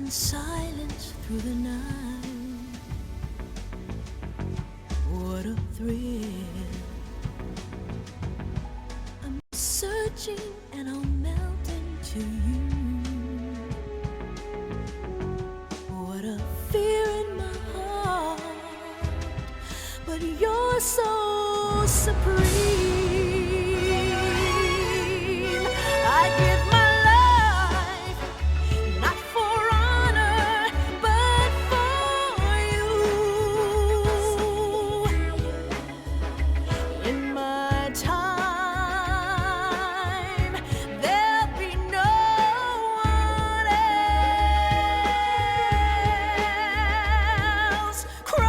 in silence through the night. What a thrill. I'm searching and I'll melt into you. What a fear in my heart, but you're so supreme. I give my life, not for honor, but for you. In my time, there'll be no one else. Crime,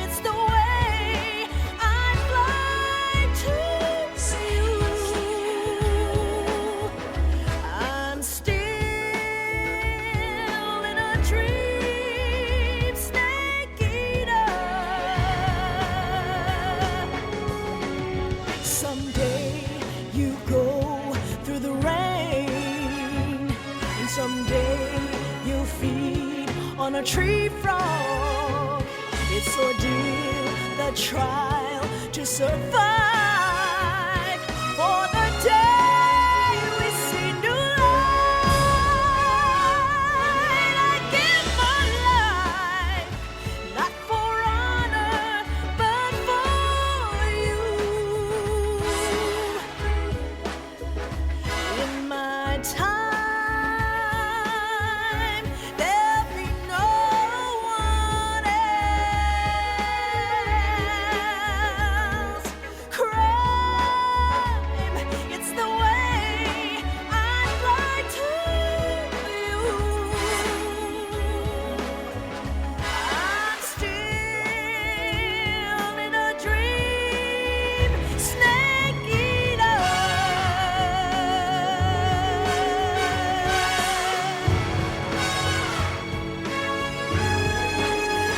it's the way I fly to you. I'm still in a dream, snake eater. Someday you go through the rain, and someday you'll feed on a tree frog. It's ordeal, the trial to survive for the day we see new light. I give my life, not for honor, but for you. In my time, there'll be no one else. Crime, it's the way I fly to you. I'm still in a dream, snake eater.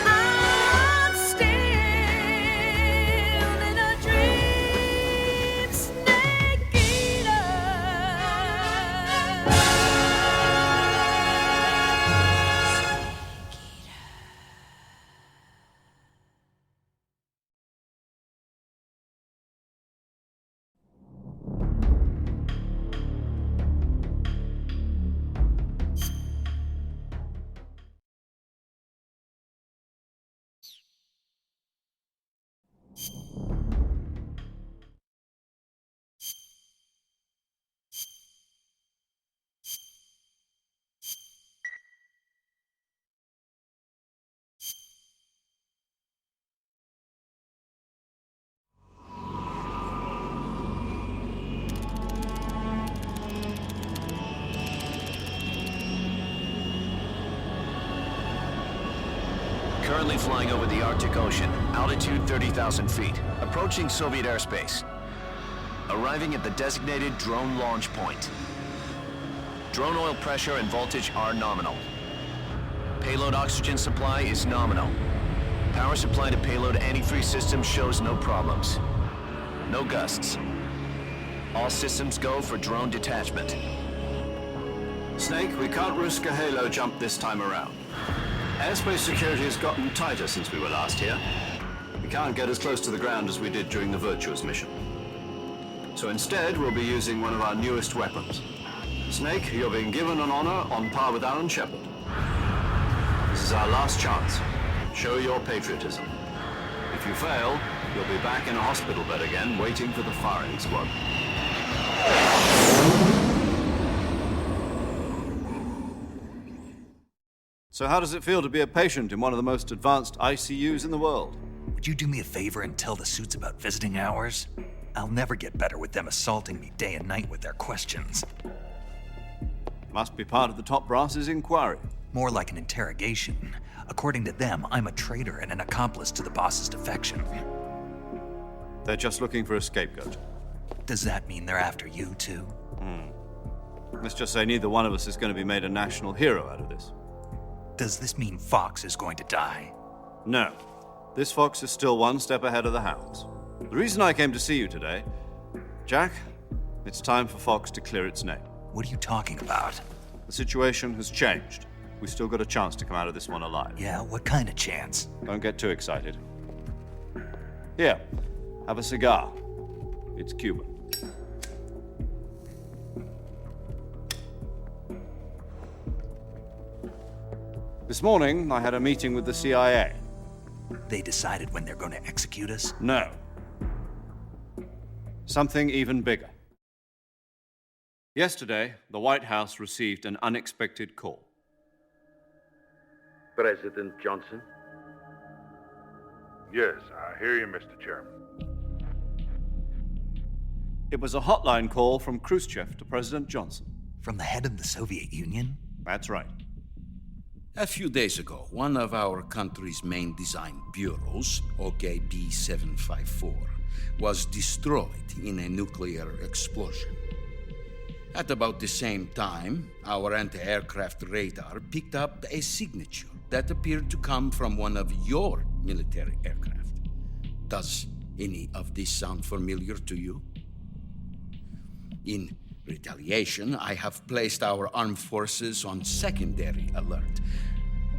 I'm still in a dream, snake eater. Currently flying over the Arctic Ocean, altitude 30,000 feet, approaching Soviet airspace. Arriving at the designated drone launch point. Drone oil pressure and voltage are nominal. Payload oxygen supply is nominal. Power supply to payload antifreeze system shows no problems. No gusts. All systems go for drone detachment. Snake, we can't risk a halo jump this time around. Airspace security has gotten tighter since we were last here. We can't get as close to the ground as we did during the Virtuous mission. So instead, we'll be using one of our newest weapons. Snake, you're being given an honor on par with Alan Shepard. This is our last chance. Show your patriotism. If you fail, you'll be back in a hospital bed again, waiting for the firing squad. So how does it feel to be a patient in one of the most advanced ICUs in the world? Would you do me a favor and tell the suits about visiting hours? I'll never get better with them assaulting me day and night with their questions. Must be part of the top brass's inquiry. More like an interrogation. According to them, I'm a traitor and an accomplice to the boss's defection. They're just looking for a scapegoat. Does that mean they're after you, too? Let's just say neither one of us is going to be made a national hero out of this. Does this mean Fox is going to die? No. This fox is still one step ahead of the hounds. The reason I came to see you today, Jack, it's time for Fox to clear its name. What are you talking about? The situation has changed. We still got a chance to come out of this one alive. Yeah, what kind of chance? Don't get too excited. Here, have a cigar. It's Cuban. This morning, I had a meeting with the CIA. They decided when they're going to execute us? No. Something even bigger. Yesterday, the White House received an unexpected call. President Johnson? Yes, I hear you, Mr. Chairman. It was a hotline call from Khrushchev to President Johnson. From the head of the Soviet Union? That's right. A few days ago, one of our country's main design bureaus, OKB 754, was destroyed in a nuclear explosion. At about the same time, our anti-aircraft radar picked up a signature that appeared to come from one of your military aircraft. Does any of this sound familiar to you? In retaliation, I have placed our armed forces on secondary alert.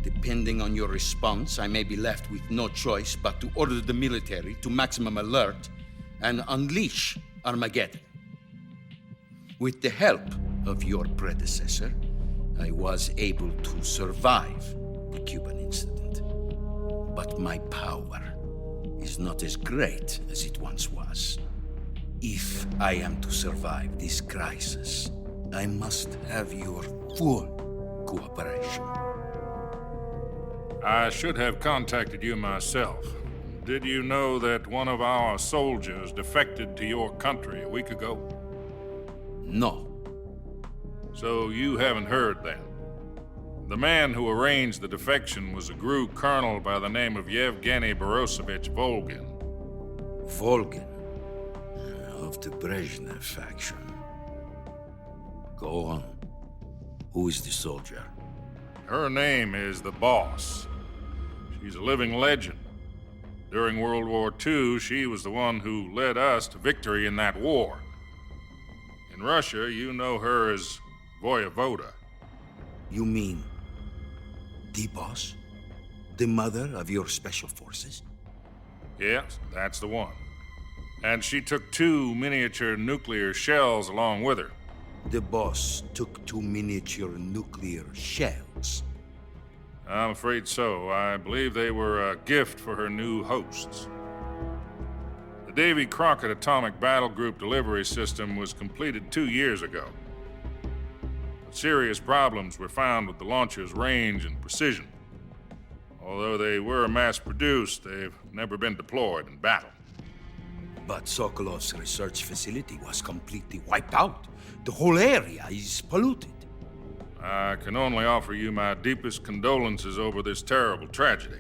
Depending on your response, I may be left with no choice but to order the military to maximum alert and unleash Armageddon. With the help of your predecessor, I was able to survive the Cuban incident. But my power is not as great as it once was. If I am to survive this crisis, I must have your full cooperation. I should have contacted you myself. Did you know that one of our soldiers defected to your country a week ago? No. So you haven't heard then. The man who arranged the defection was a GRU colonel by the name of Yevgeny Borosovich Volgin. Volgin, of the Brezhnev faction. Go on. Who is the soldier? Her name is the Boss. She's a living legend. During World War II, she was the one who led us to victory in that war. In Russia, you know her as Voyevoda. You mean the boss? The mother of your special forces? Yes, that's the one. And she took 2 miniature nuclear shells along with her. The boss took 2 miniature nuclear shells. I'm afraid so. I believe they were a gift for her new hosts. The Davy Crockett Atomic Battle Group delivery system was completed 2 years ago. But serious problems were found with the launcher's range and precision. Although they were mass-produced, they've never been deployed in battle. But Sokolov's research facility was completely wiped out. The whole area is polluted. I can only offer you my deepest condolences over this terrible tragedy.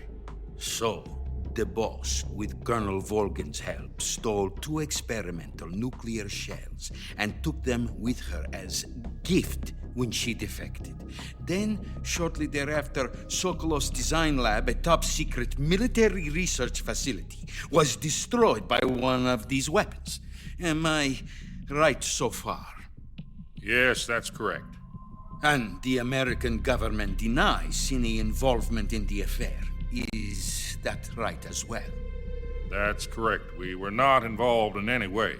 So, the boss, with Colonel Volgin's help, stole 2 experimental nuclear shells and took them with her as gift when she defected. Then, shortly thereafter, Sokolov's design lab, a top-secret military research facility, was destroyed by one of these weapons. Am I right so far? Yes, that's correct. And the American government denies any involvement in the affair. Is that right as well? That's correct. We were not involved in any way.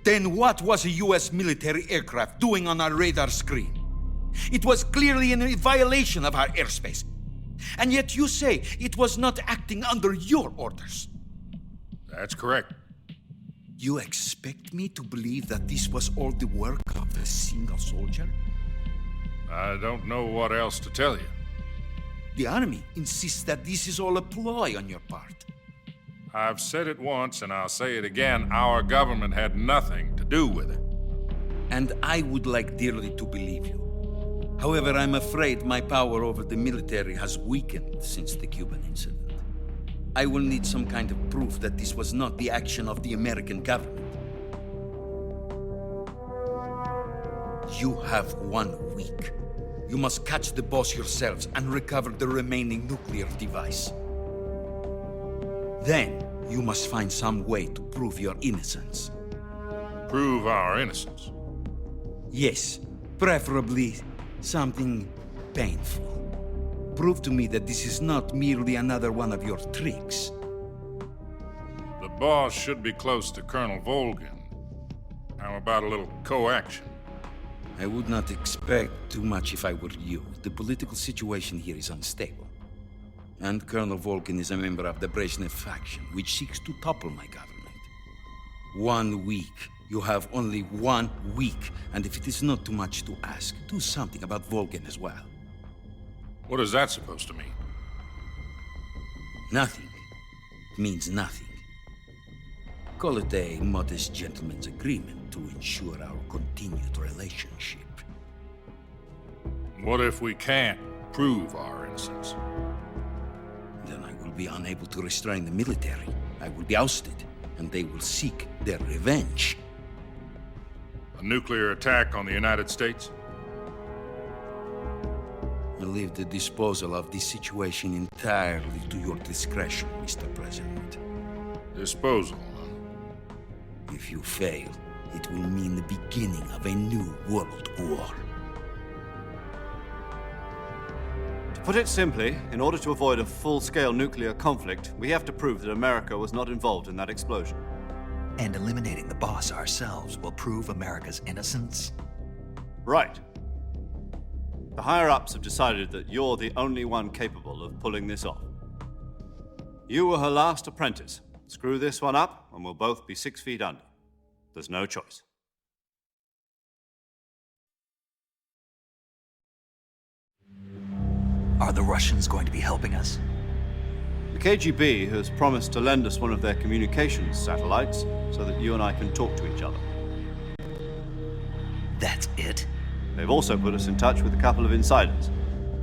Then what was a U.S. military aircraft doing on our radar screen? It was clearly in violation of our airspace. And yet you say it was not acting under your orders. That's correct. You expect me to believe that this was all the work of a single soldier? I don't know what else to tell you. The Army insists that this is all a ploy on your part. I've said it once and I'll say it again. Our government had nothing to do with it. And I would like dearly to believe you. However, I'm afraid my power over the military has weakened since the Cuban incident. I will need some kind of proof that this was not the action of the American government. You have 1 week. You must catch the boss yourselves and recover the remaining nuclear device. Then, you must find some way to prove your innocence. Prove our innocence. Yes, preferably Something painful. Prove to me that this is not merely another one of your tricks. The boss should be close to Colonel Volgin. How about a little coaction? I would not expect too much if I were you. The political situation here is unstable. And Colonel Volgin is a member of the Brezhnev faction, which seeks to topple my government. 1 week. You have only 1 week. And if it is not too much to ask, do something about Volgin as well. What is that supposed to mean? Nothing. It means nothing. Call it a modest gentleman's agreement to ensure our continued relationship. What if we can't prove our innocence? Then I will be unable to restrain the military. I will be ousted, and they will seek their revenge. A nuclear attack on the United States? I leave the disposal of this situation entirely to your discretion, Mr. President. Disposal. If you fail, it will mean the beginning of a new world war. To put it simply, in order to avoid a full-scale nuclear conflict, we have to prove that America was not involved in that explosion. And eliminating the boss ourselves will prove America's innocence? Right. The higher-ups have decided that you're the only one capable of pulling this off. You were her last apprentice. Screw this one up, and we'll both be 6 feet under. There's no choice. Are the Russians going to be helping us? The KGB has promised to lend us one of their communications satellites so that you and I can talk to each other. That's it? They've also put us in touch with a couple of insiders.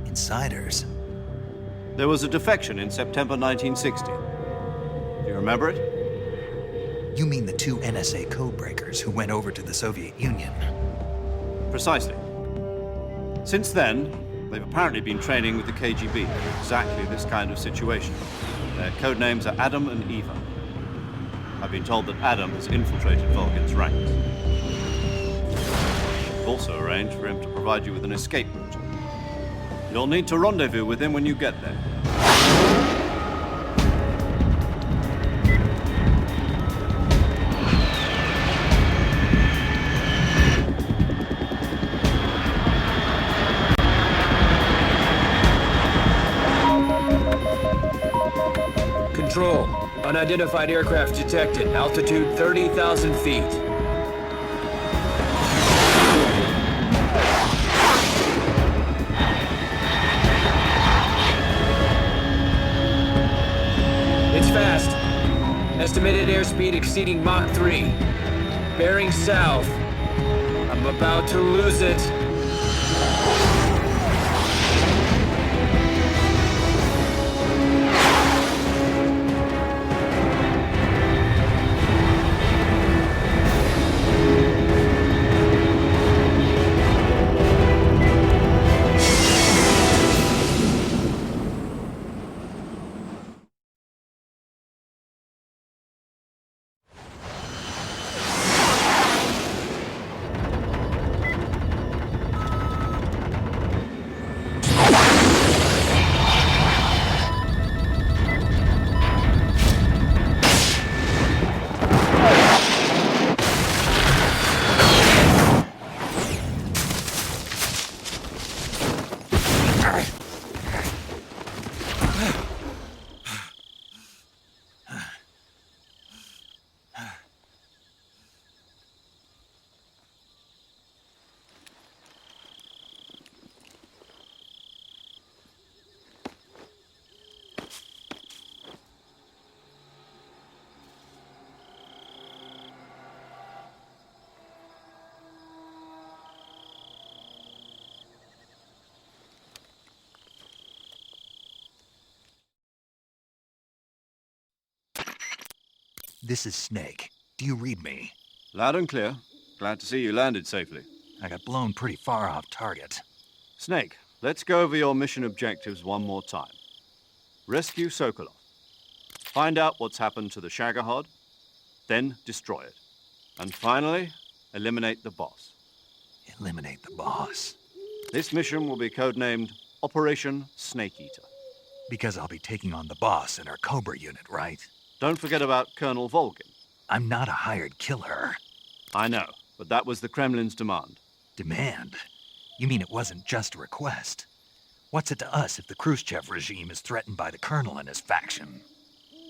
Insiders? There was a defection in September 1960. Do you remember it? You mean the 2 NSA codebreakers who went over to the Soviet Union? Precisely. Since then, they've apparently been training with the KGB for exactly this kind of situation. Their code names are Adam and Eva. I've been told that Adam has infiltrated Volgin's ranks. I've also arranged for him to provide you with an escape route. You'll need to rendezvous with him when you get there. Control. Unidentified aircraft detected. Altitude 30,000 feet. It's fast. Estimated airspeed exceeding Mach 3. Bearing south. I'm about to lose it. This is Snake. Do you read me? Loud and clear. Glad to see you landed safely. I got blown pretty far off target. Snake, let's go over your mission objectives one more time. Rescue Sokolov. Find out what's happened to the Shagohod, then destroy it. And finally, eliminate the boss. Eliminate the boss. This mission will be codenamed Operation Snake Eater. Because I'll be taking on the boss in our Cobra unit, right? Don't forget about Colonel Volgin. I'm not a hired killer. I know, but that was the Kremlin's demand. Demand? You mean it wasn't just a request? What's it to us if the Khrushchev regime is threatened by the Colonel and his faction?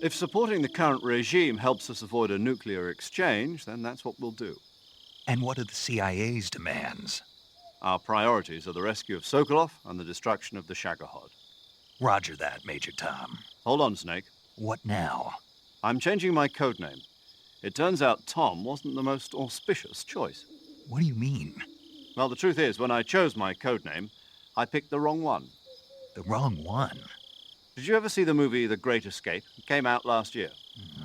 If supporting the current regime helps us avoid a nuclear exchange, then that's what we'll do. And what are the CIA's demands? Our priorities are the rescue of Sokolov and the destruction of the Shagohod. Roger that, Major Tom. Hold on, Snake. What now? I'm changing my codename. It turns out Tom wasn't the most auspicious choice. What do you mean? Well, the truth is, when I chose my codename, I picked the wrong one. The wrong one? Did you ever see the movie The Great Escape? It came out last year.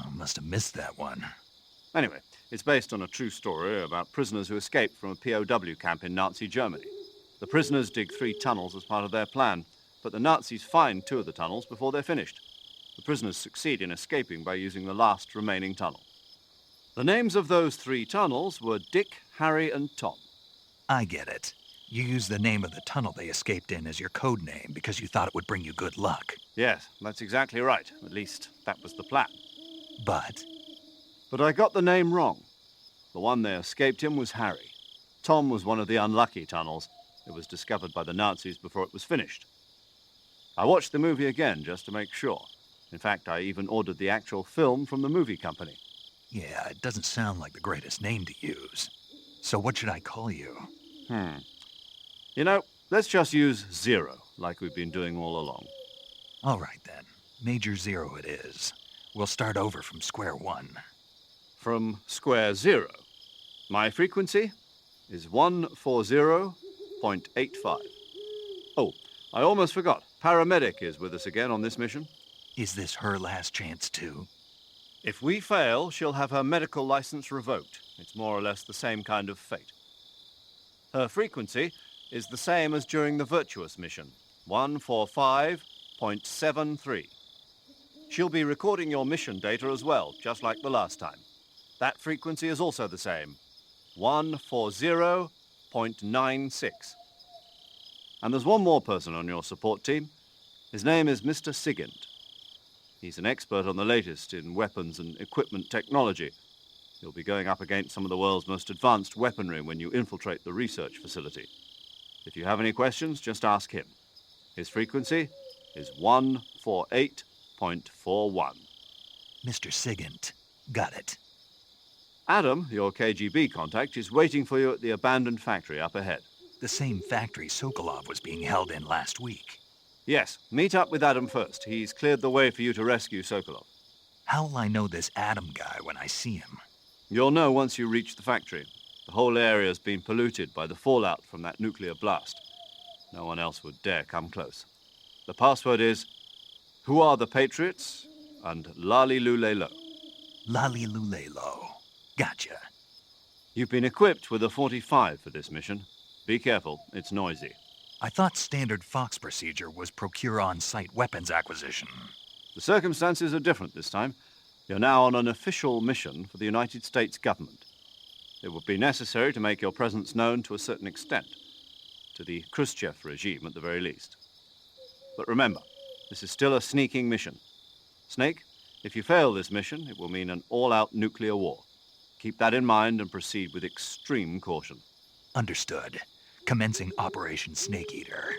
I must have missed that one. Anyway, it's based on a true story about prisoners who escaped from a POW camp in Nazi Germany. The prisoners dig 3 tunnels as part of their plan, but the Nazis find 2 of the tunnels before they're finished. The prisoners succeed in escaping by using the last remaining tunnel. The names of those 3 tunnels were Dick, Harry, and Tom. I get it. You used the name of the tunnel they escaped in as your code name because you thought it would bring you good luck. Yes, that's exactly right. At least, that was the plan. But But I got the name wrong. The one they escaped in was Harry. Tom was one of the unlucky tunnels. It was discovered by the Nazis before it was finished. I watched the movie again just to make sure. In fact, I even ordered the actual film from the movie company. yeah, it doesn't sound like the greatest name to use. So what should I call you? You know, let's just use Zero, like we've been doing all along. All right then. Major Zero it is. We'll start over from square one. From square zero. My frequency is 140.85. Oh, I almost forgot. Paramedic is with us again on this mission. Is this her last chance too? If we fail, she'll have her medical license revoked. It's more or less the same kind of fate. Her frequency is the same as during the Virtuous mission, 145.73. She'll be recording your mission data as well, just like the last time. That frequency is also the same, 140.96. And there's one more person on your support team. His name is Mr. Sigint. He's an expert on the latest in weapons and equipment technology. You'll be going up against some of the world's most advanced weaponry when you infiltrate the research facility. If you have any questions, just ask him. His frequency is 148.41. Mr. Sigint. Got it. Adam, your KGB contact, is waiting for you at the abandoned factory up ahead. The same factory Sokolov was being held in last week. Yes, meet up with Adam first. He's cleared the way for you to rescue Sokolov. How will I know this Adam guy when I see him? You'll know once you reach the factory. The whole area's been polluted by the fallout from that nuclear blast. No one else would dare come close. The password is, "Who are the Patriots?" and "Lali Lule Lo." Lali Lulelo. Gotcha. You've been equipped with a 45 for this mission. Be careful, it's noisy. I thought standard Fox procedure was procure on-site weapons acquisition. The circumstances are different this time. You're now on an official mission for the United States government. It would be necessary to make your presence known to a certain extent, to the Khrushchev regime at the very least. But remember, this is still a sneaking mission. Snake, if you fail this mission, it will mean an all-out nuclear war. Keep that in mind and proceed with extreme caution. Understood. Commencing Operation Snake Eater.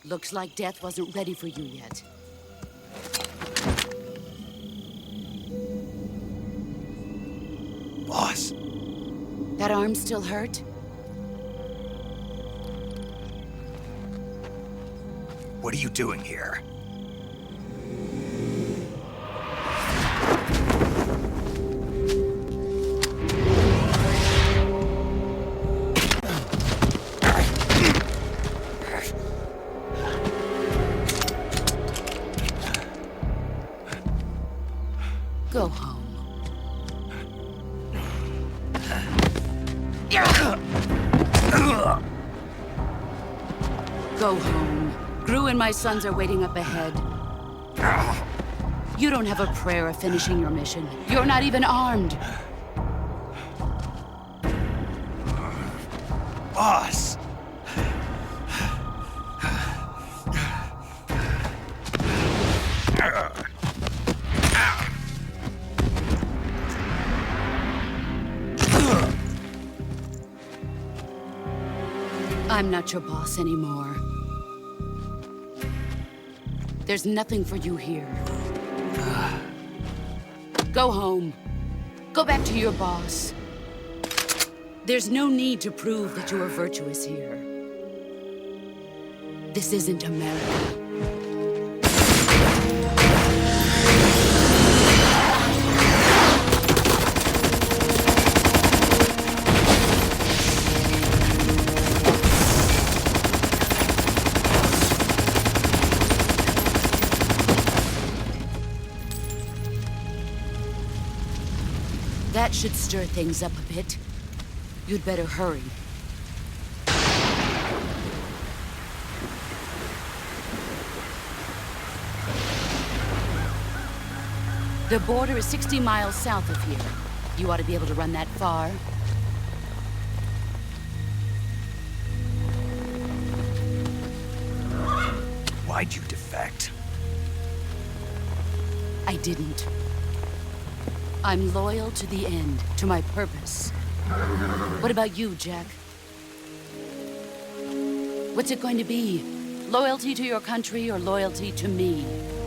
Looks like death wasn't ready for you yet. Boss, That arm still hurt? what are you doing here? Go home. Go home. Gru and my sons are waiting up ahead. You don't have a prayer of finishing your mission. You're not even armed. Boss! I'm not your boss anymore. There's nothing for you here. Go home. Go back to your boss. There's no need to prove that you are virtuous here. This isn't America. That should stir things up a bit. You'd better hurry. The border is 60 miles south of here. You ought to be able to run that far. Why'd you defect? I didn't. I'm loyal to the end, to my purpose. What about you, Jack? What's it going to be? Loyalty to your country or loyalty to me?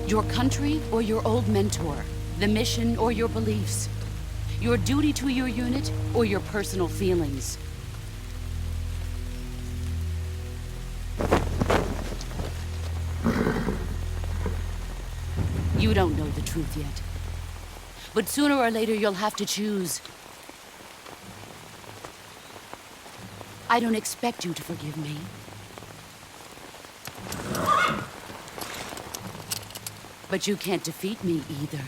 Your country or your old mentor? The mission or your beliefs? Your duty to your unit or your personal feelings? You don't know the truth yet. But sooner or later, you'll have to choose. I don't expect you to forgive me. But you can't defeat me either.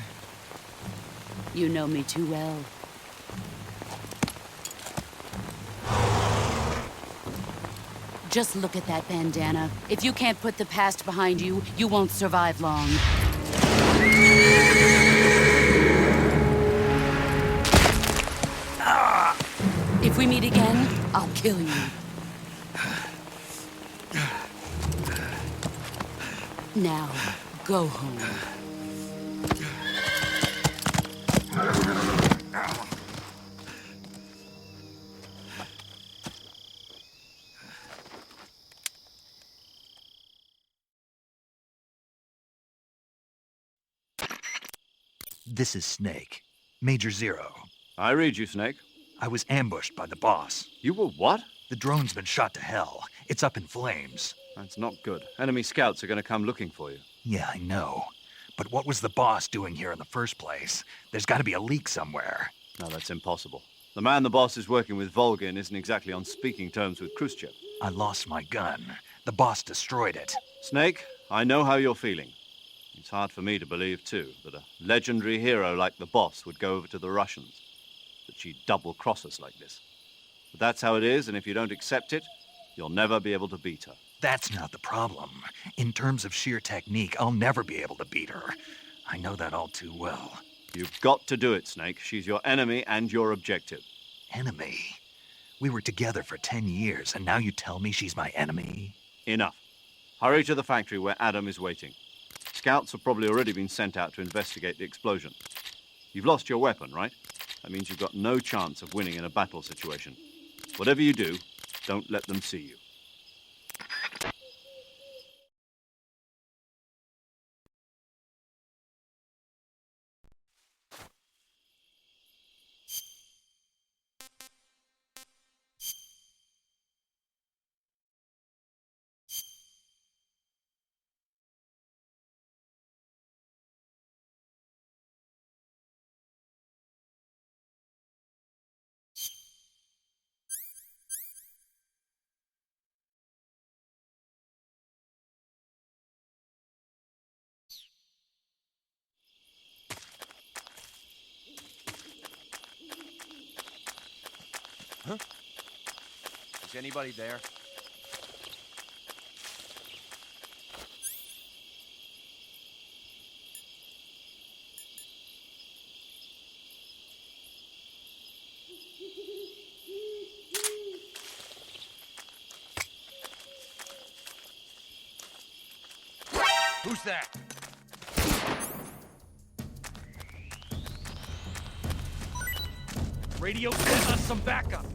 You know me too well. Just look at that bandana. If you can't put the past behind you, you won't survive long. If we meet again, I'll kill you. Now, go home. This is Snake. Major Zero. I read you, Snake. I was ambushed by the boss. You were what? The drone's been shot to hell. It's up in flames. That's not good. Enemy scouts are going to come looking for you. Yeah, I know. But what was the boss doing here in the first place? There's got to be a leak somewhere. No, that's impossible. The man the boss is working with, Volgin, isn't exactly on speaking terms with Khrushchev. I lost my gun. The boss destroyed it. Snake, I know how you're feeling. It's hard for me to believe, too, that a legendary hero like the boss would go over to the Russians. That she'd double-cross us like this. But that's how it is, and if you don't accept it, you'll never be able to beat her. That's not the problem. In terms of sheer technique, I'll never be able to beat her. I know that all too well. You've got to do it, Snake. She's your enemy and your objective. Enemy? We were together for 10 years, and now you tell me she's my enemy? Enough. Hurry to the factory where Adam is waiting. Scouts have probably already been sent out to investigate the explosion. You've lost your weapon, right? That means you've got no chance of winning in a battle situation. Whatever you do, don't let them see you. Is anybody there? Who's that? Radio, send us some backup!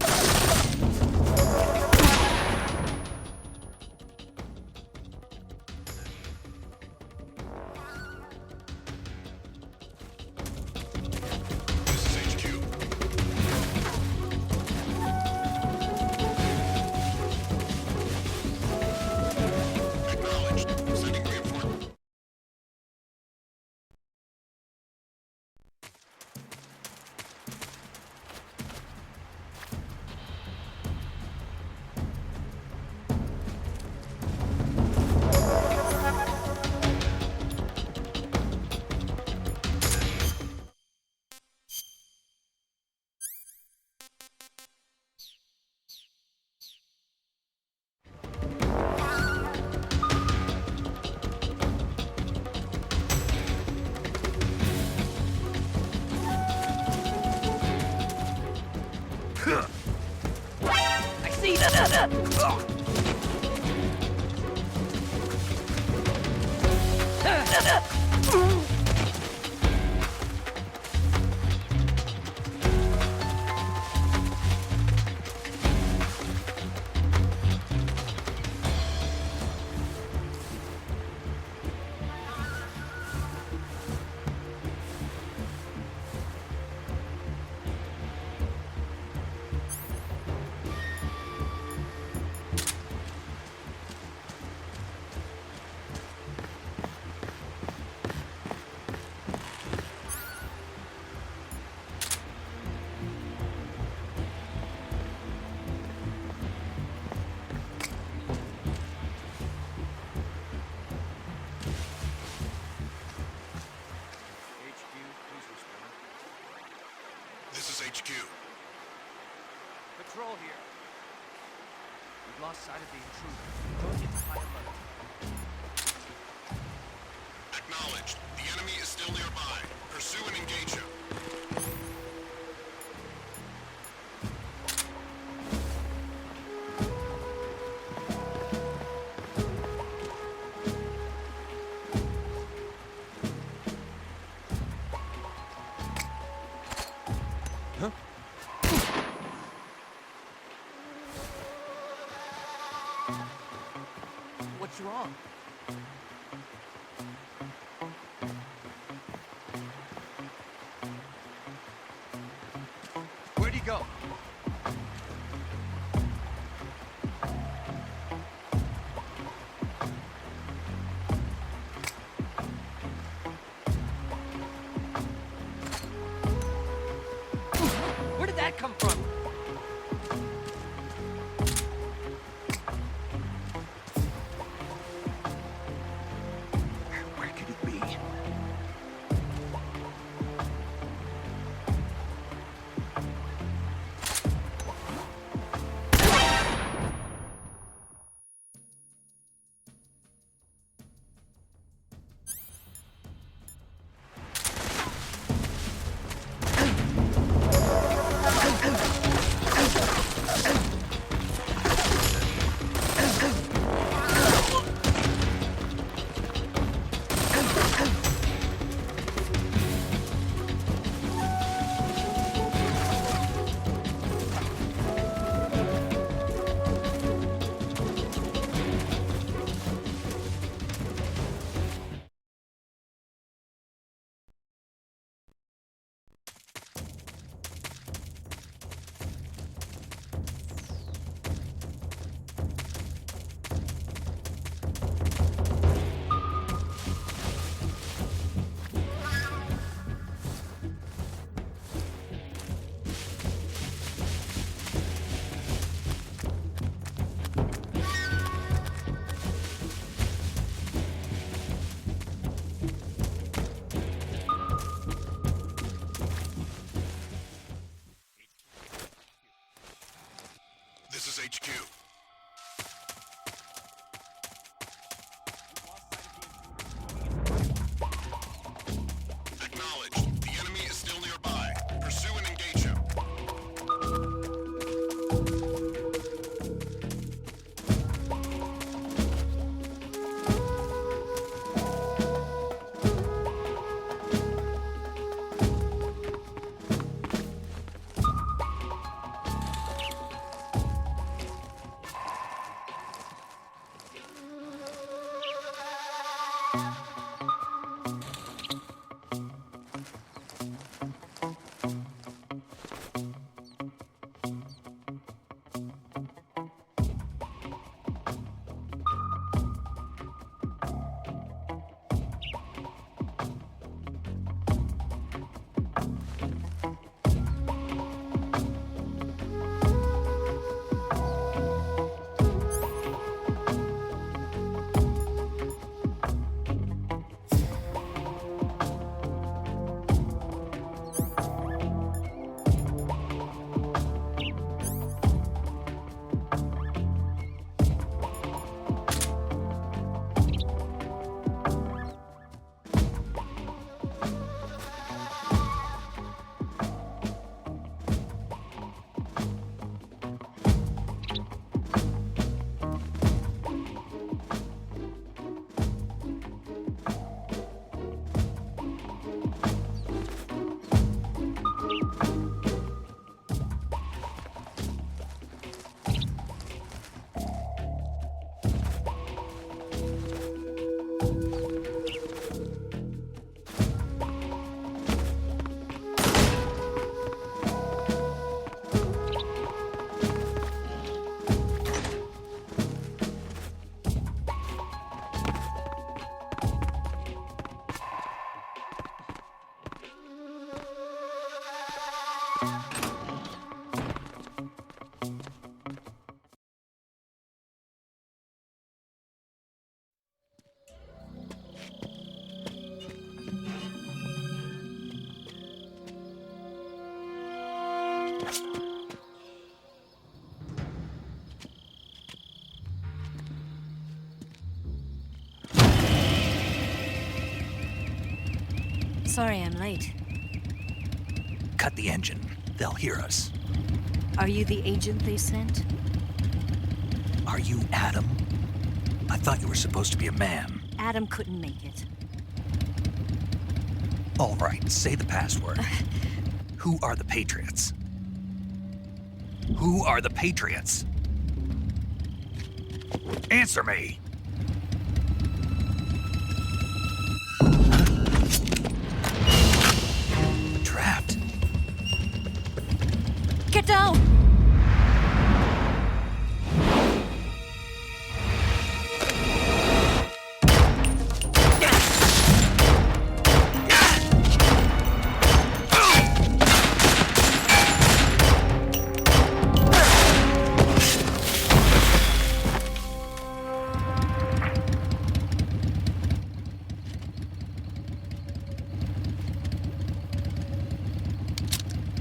I see This is HQ. Patrol here. We've lost sight of the intruder. Going into high alert. Acknowledged. The enemy is still nearby. Pursue and engage him. What's wrong? Where'd he go? Where did that come from? Where could it be? HQ. Acknowledged. The enemy is still nearby. Pursue and engage him. Sorry I'm late. Cut the engine. They'll hear us. Are you the agent they sent? Are you Adam? I thought you were supposed to be a man. Adam couldn't make it. All right, say the password. Who are the Patriots? Who are the Patriots? Answer me! Trapped. Get down!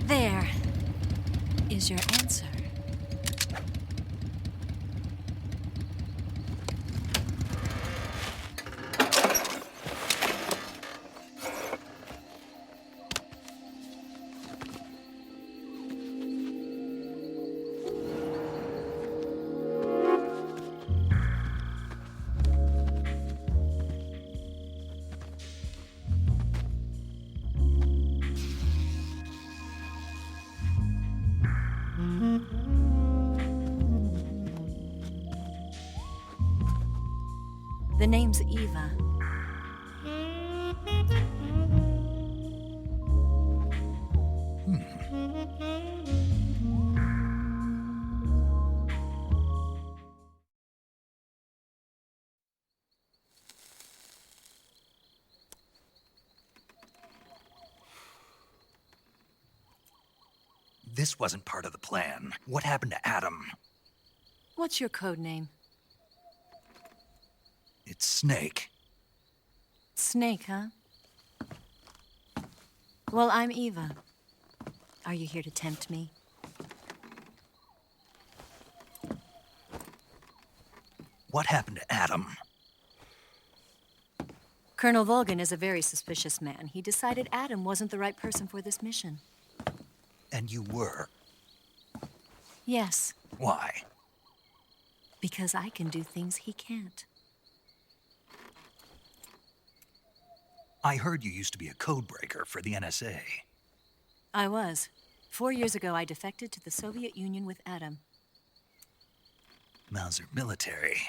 There is your answer. The name's Eva. This wasn't part of the plan. What happened to Adam? What's your code name? It's Snake. Snake, huh? Well, I'm Eva. Are you here to tempt me? What happened to Adam? Colonel Volgan is a very suspicious man. He decided Adam wasn't the right person for this mission. And you were? Yes, Why? because I can do things he can't. I heard you used to be a codebreaker for the NSA. I was. 4 years ago, I defected to the Soviet Union with Adam. Mauser military.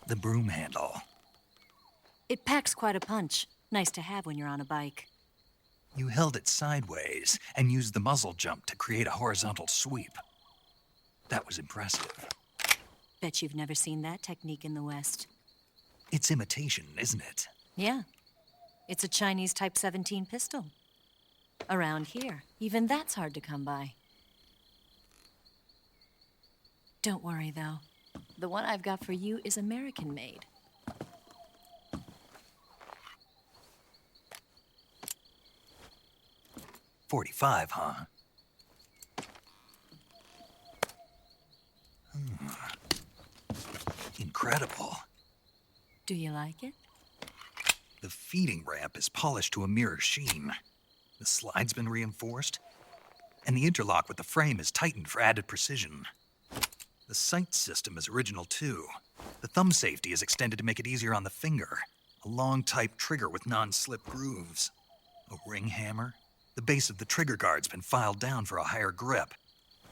The broom handle. It packs quite a punch. Nice to have when you're on a bike. You held it sideways and used the muzzle jump to create a horizontal sweep. That was impressive. Bet you've never seen that technique in the West. It's imitation, isn't it? Yeah. It's a Chinese Type 17 pistol. Around here, even that's hard to come by. Don't worry, though. The one I've got for you is American-made. .45, huh? Incredible. Do you like it? The feeding ramp is polished to a mirror sheen. The slide's been reinforced, and the interlock with the frame is tightened for added precision. The sight system is original too. The thumb safety is extended to make it easier on the finger. A long type trigger with non-slip grooves. A ring hammer. The base of the trigger guard's been filed down for a higher grip.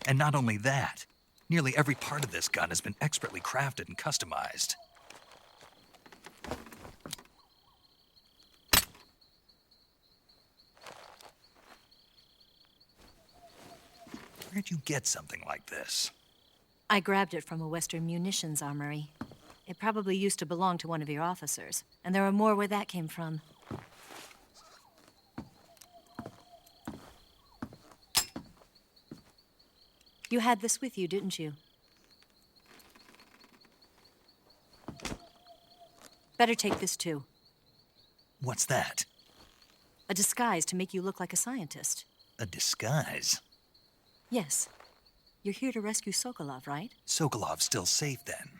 And not only that, nearly every part of this gun has been expertly crafted and customized. Where'd you get something like this? I grabbed it from a Western munitions armory. It probably used to belong to one of your officers, and there are more where that came from. You had this with you, didn't you? Better take this too. What's that? A disguise to make you look like a scientist. A disguise? Yes. You're here to rescue Sokolov, right? Sokolov's still safe then?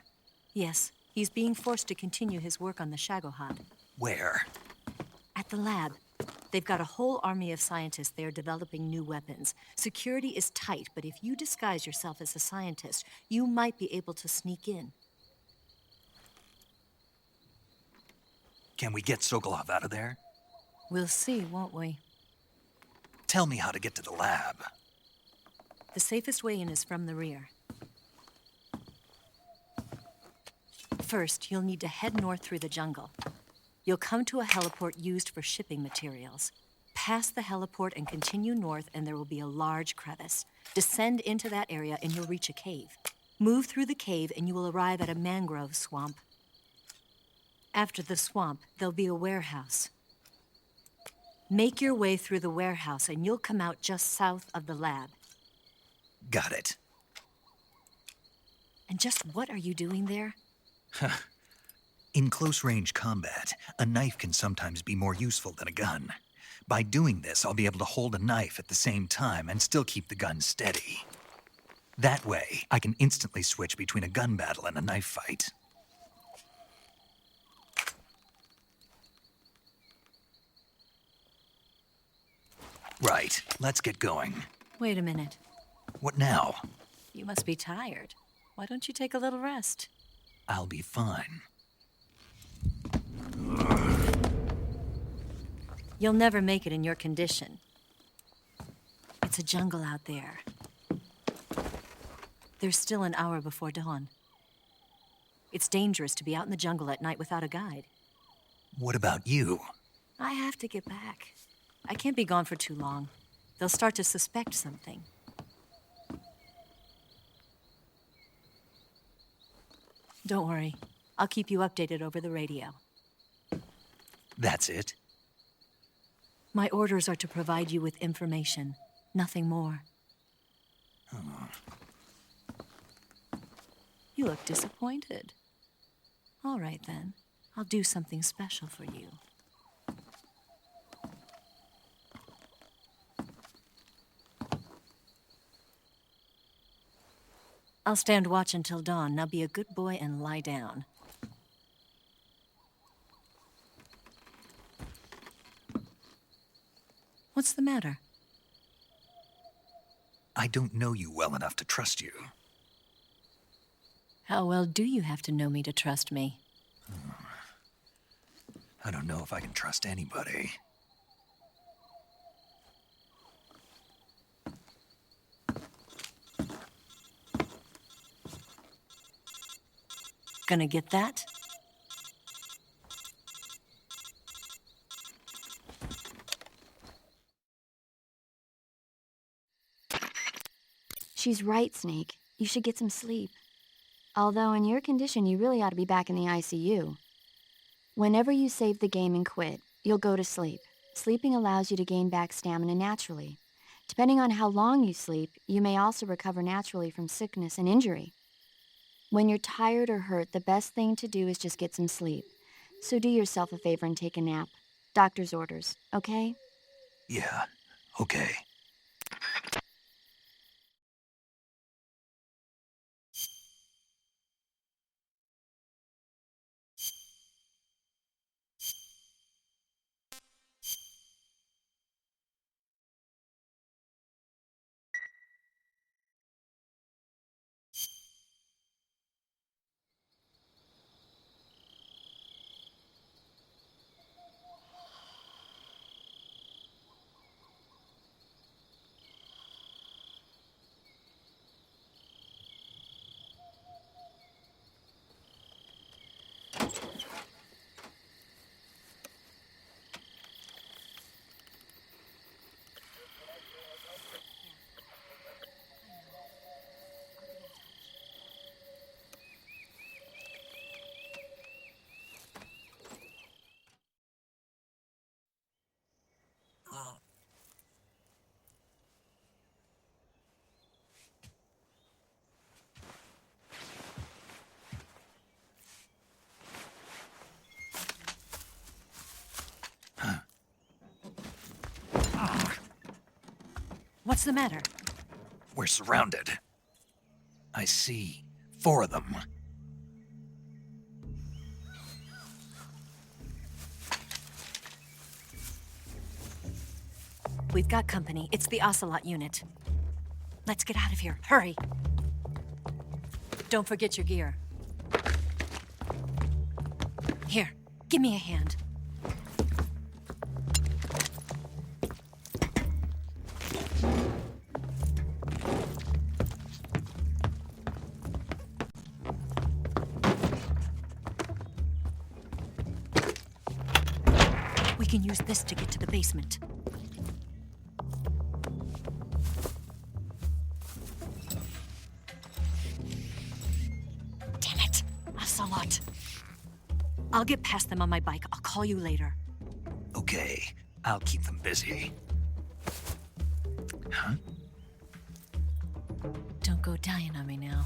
Yes. He's being forced to continue his work on the Shagohod. Where? At the lab. They've got a whole army of scientists there developing new weapons. Security is tight, but if you disguise yourself as a scientist, you might be able to sneak in. Can we get Sokolov out of there? We'll see, won't we? Tell me how to get to the lab. The safest way in is from the rear. First, you'll need to head north through the jungle. You'll come to a heliport used for shipping materials. Pass the heliport and continue north, and there will be a large crevice. Descend into that area, and you'll reach a cave. Move through the cave, and you will arrive at a mangrove swamp. After the swamp, there'll be a warehouse. Make your way through the warehouse, and you'll come out just south of the lab. Got it. And just what are you doing there? In close-range combat, a knife can sometimes be more useful than a gun. By doing this, I'll be able to hold a knife at the same time and still keep the gun steady. That way, I can instantly switch between a gun battle and a knife fight. Right, let's get going. Wait a minute. What now? You must be tired. Why don't you take a little rest? I'll be fine. You'll never make it in your condition. It's a jungle out there. There's still an hour before dawn. It's dangerous to be out in the jungle at night without a guide. What about you? I have to get back. I can't be gone for too long. They'll start to suspect something. Don't worry. I'll keep you updated over the radio. That's it? My orders are to provide you with information, nothing more. You look disappointed. All right, then. I'll do something special for you. I'll stand watch until dawn. Now be a good boy and lie down. What's the matter? I don't know you well enough to trust you. How well do you have to know me to trust me? I don't know if I can trust anybody. Gonna get that? She's right, Snake. You should get some sleep. Although in your condition, you really ought to be back in the ICU. Whenever you save the game and quit, you'll go to sleep. Sleeping allows you to gain back stamina naturally. Depending on how long you sleep, you may also recover naturally from sickness and injury. When you're tired or hurt, the best thing to do is just get some sleep. So do yourself a favor and take a nap. Doctor's orders, okay? Yeah, okay. What's the matter? We're surrounded. I see 4 of them. We've got company. It's the Ocelot unit. Let's get out of here. Hurry! Don't forget your gear. Here, give me a hand. We can use this to get to the basement. Damn it! Ocelot. I'll get past them on my bike. I'll call you later. Okay, I'll keep them busy. Huh? Don't go dying on me now.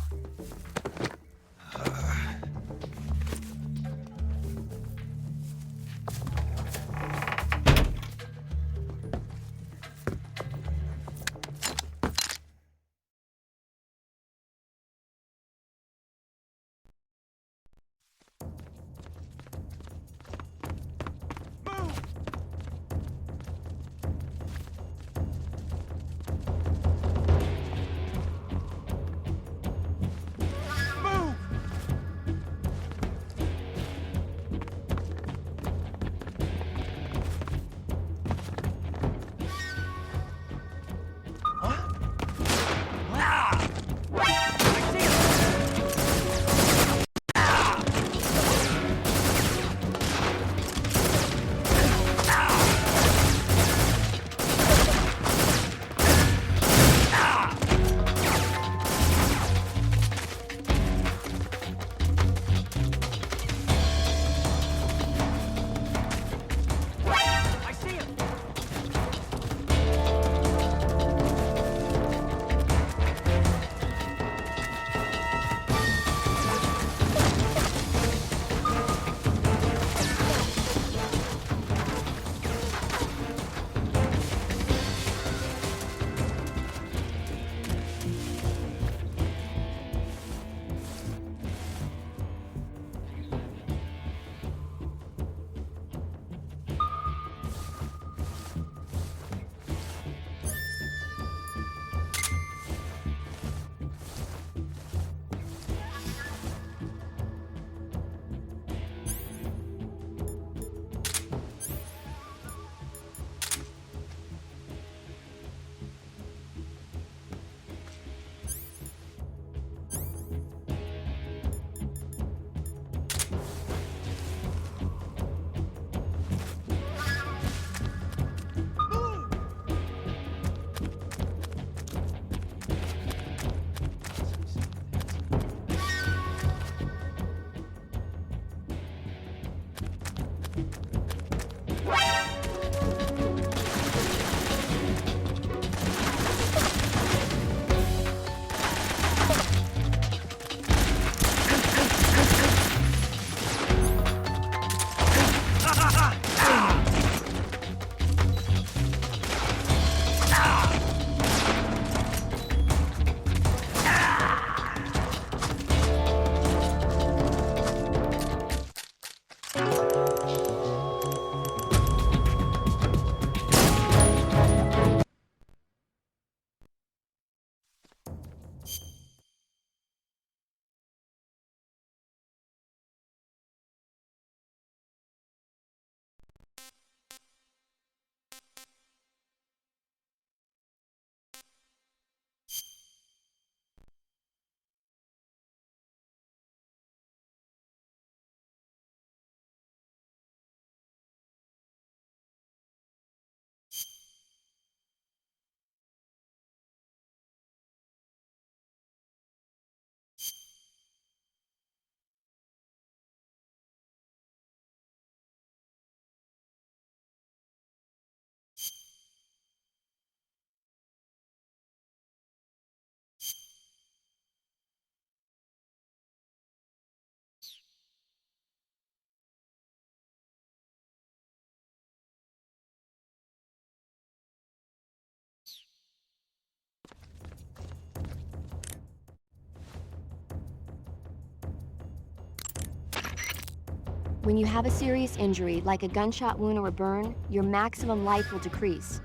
When you have a serious injury, like a gunshot wound or a burn, your maximum life will decrease.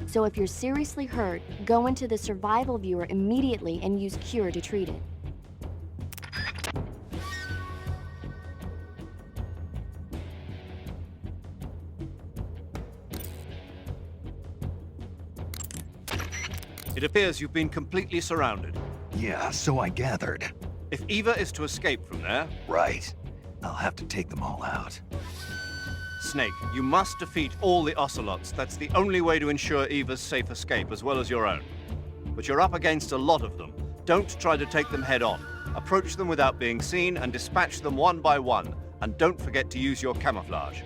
So if you're seriously hurt, go into the survival viewer immediately and use Cure to treat it. It appears you've been completely surrounded. Yeah, so I gathered. If Eva is to escape from there... Right. I'll have to take them all out. Snake, you must defeat all the Ocelots. That's the only way to ensure Eva's safe escape, as well as your own. But you're up against a lot of them. Don't try to take them head on. Approach them without being seen and dispatch them one by one. And don't forget to use your camouflage.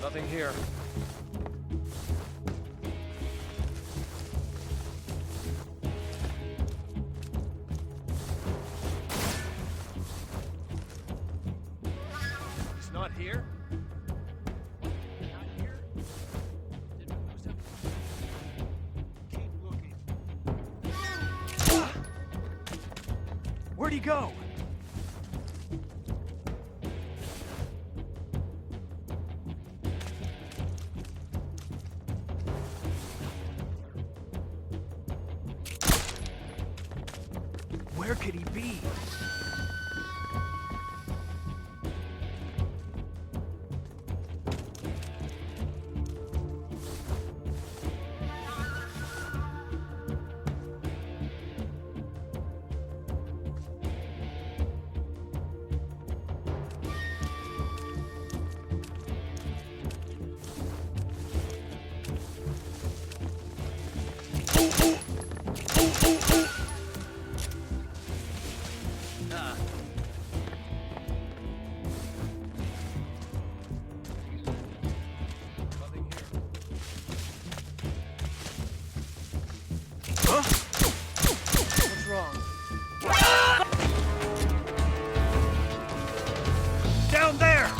Nothing here. It's not here? Not here? Did we lose him? Keep looking. Where'd he go? Where could he be? What's wrong? Down there!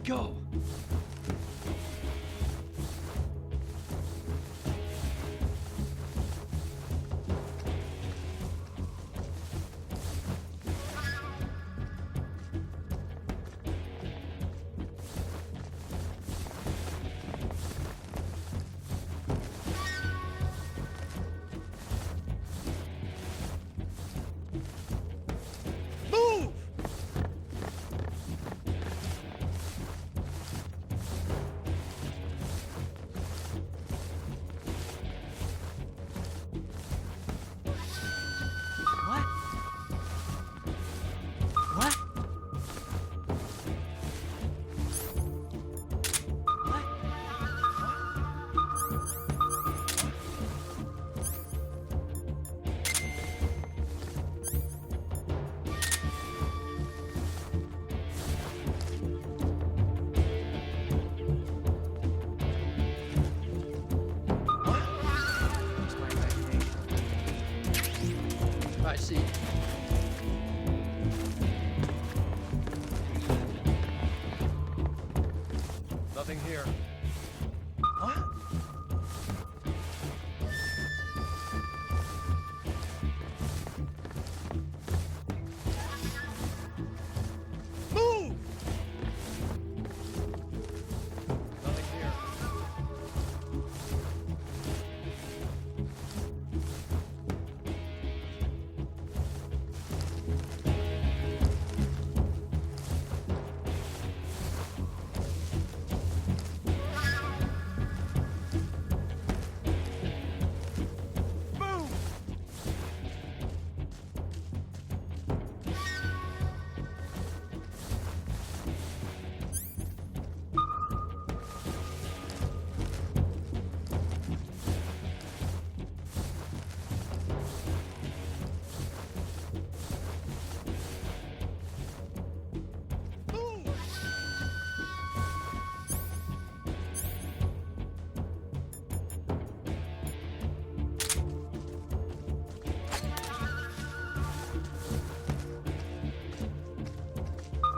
go. Move! What? What? I see. Nothing here. What? Move! Nothing here. Move!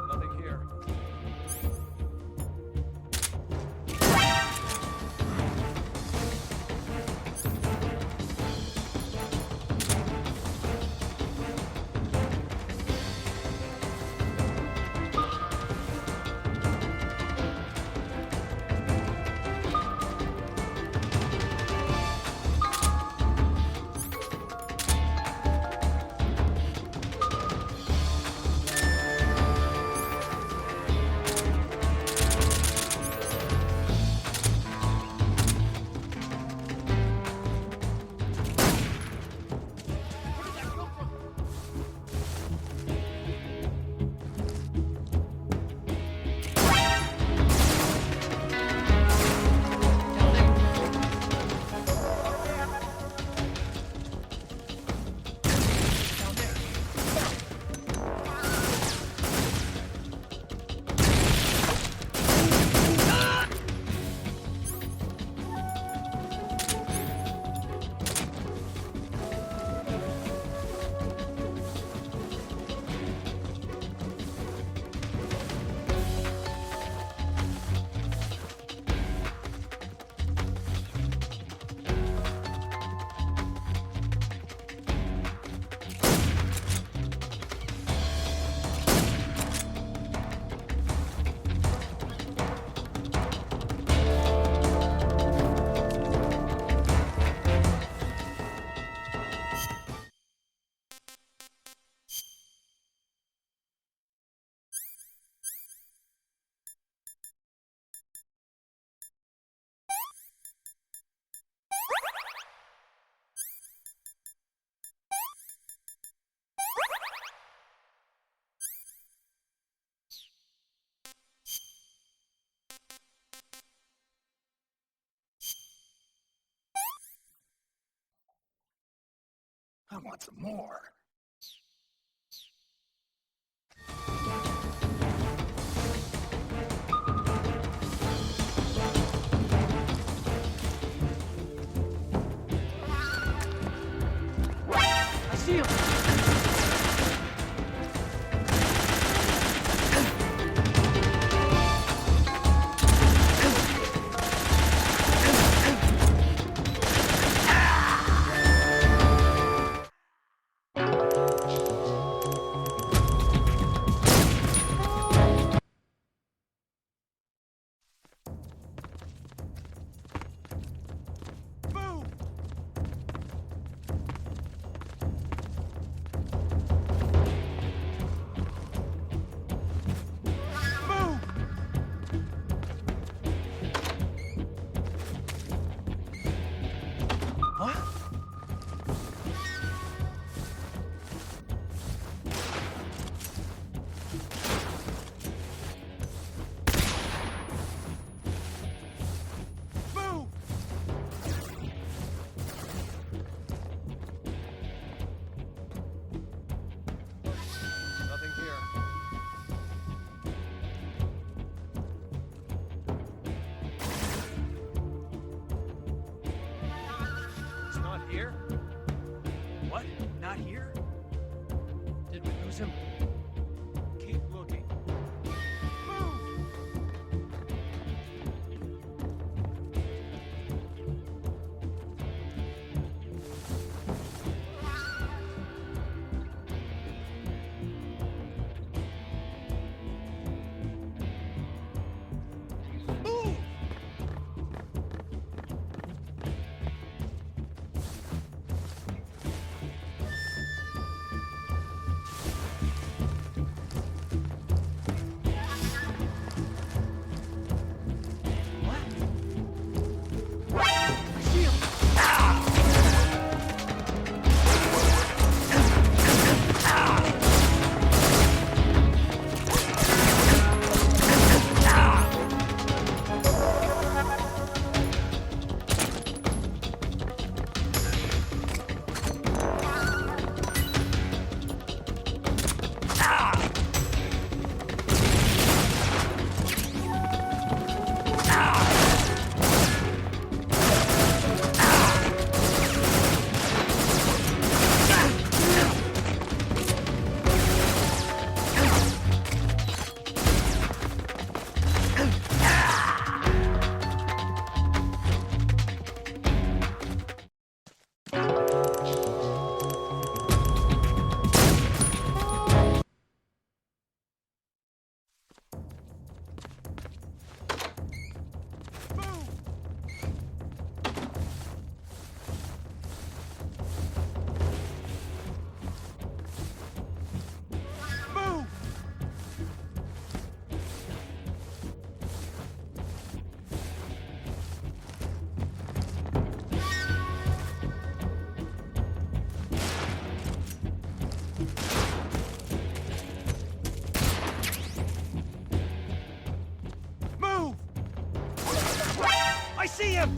Nothing here. I want some more. I see him! Here? What? Not here? Did we lose him? Keep looking. I see him!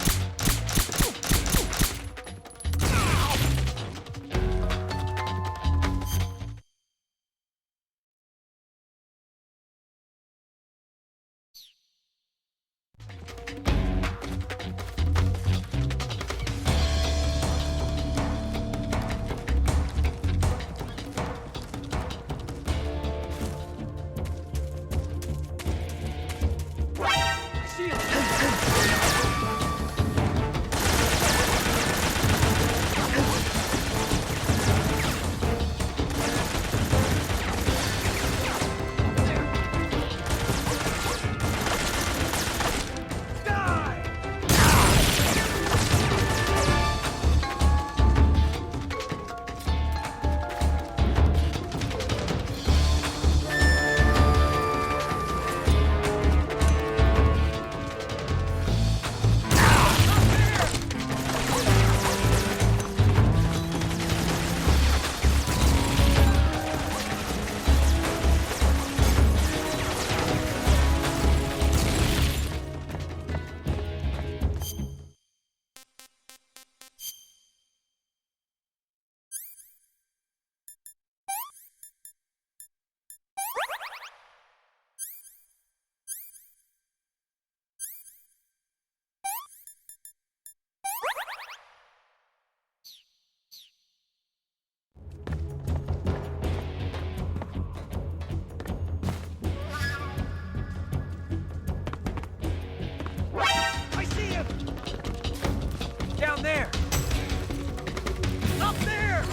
Down there! Up there!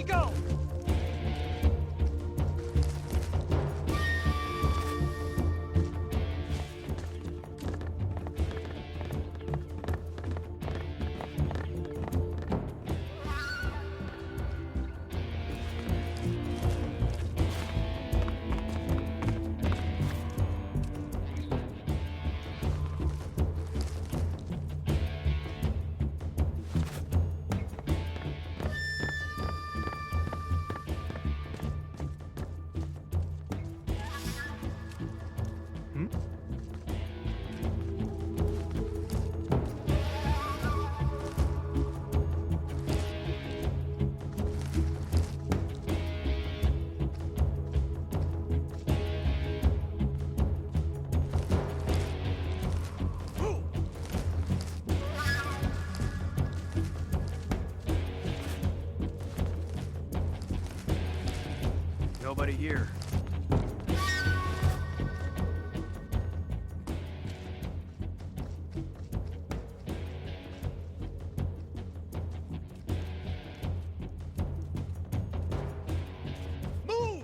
we go! Nobody here. Move!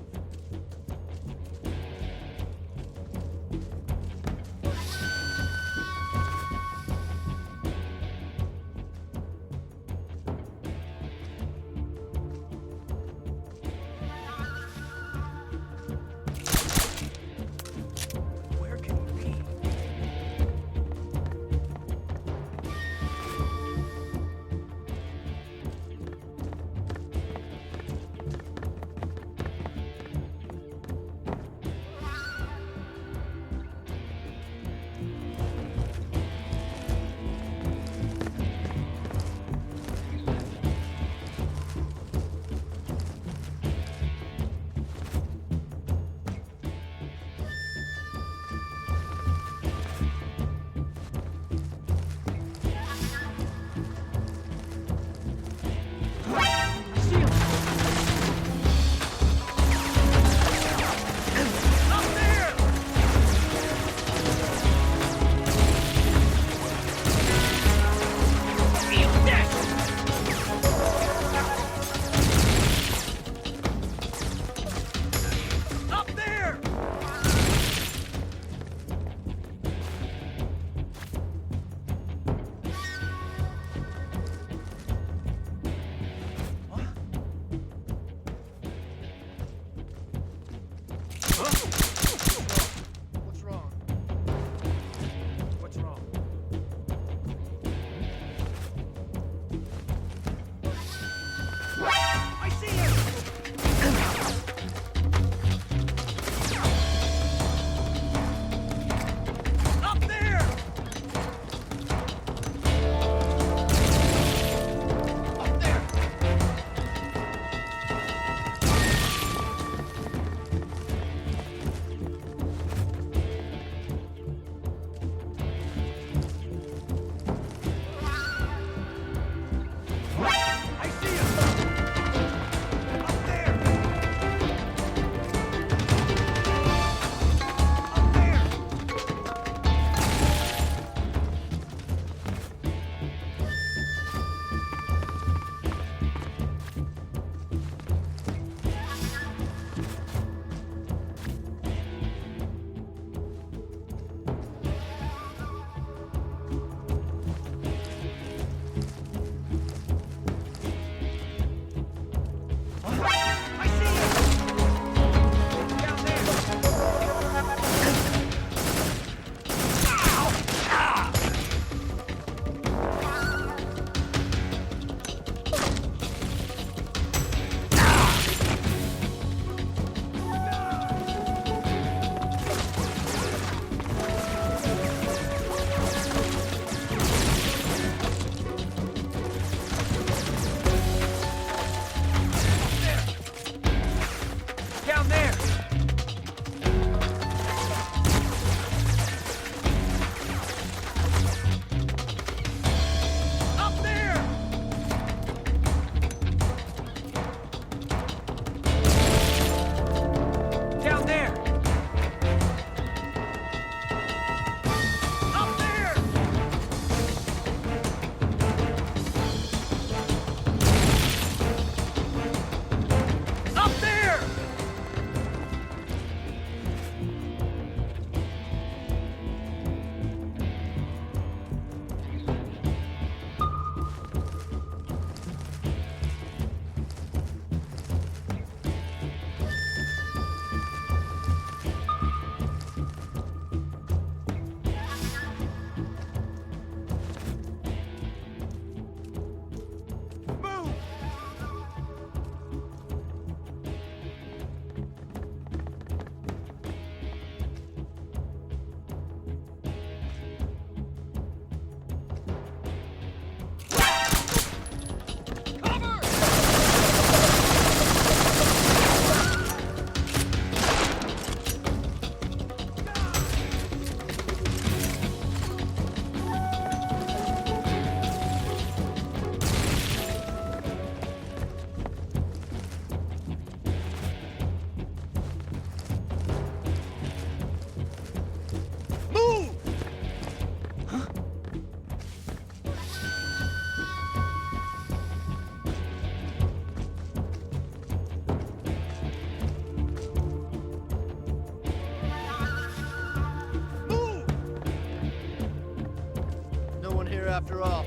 after all.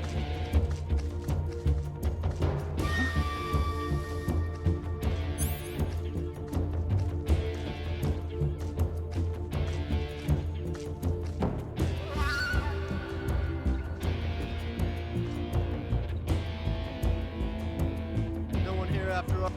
No one here after all.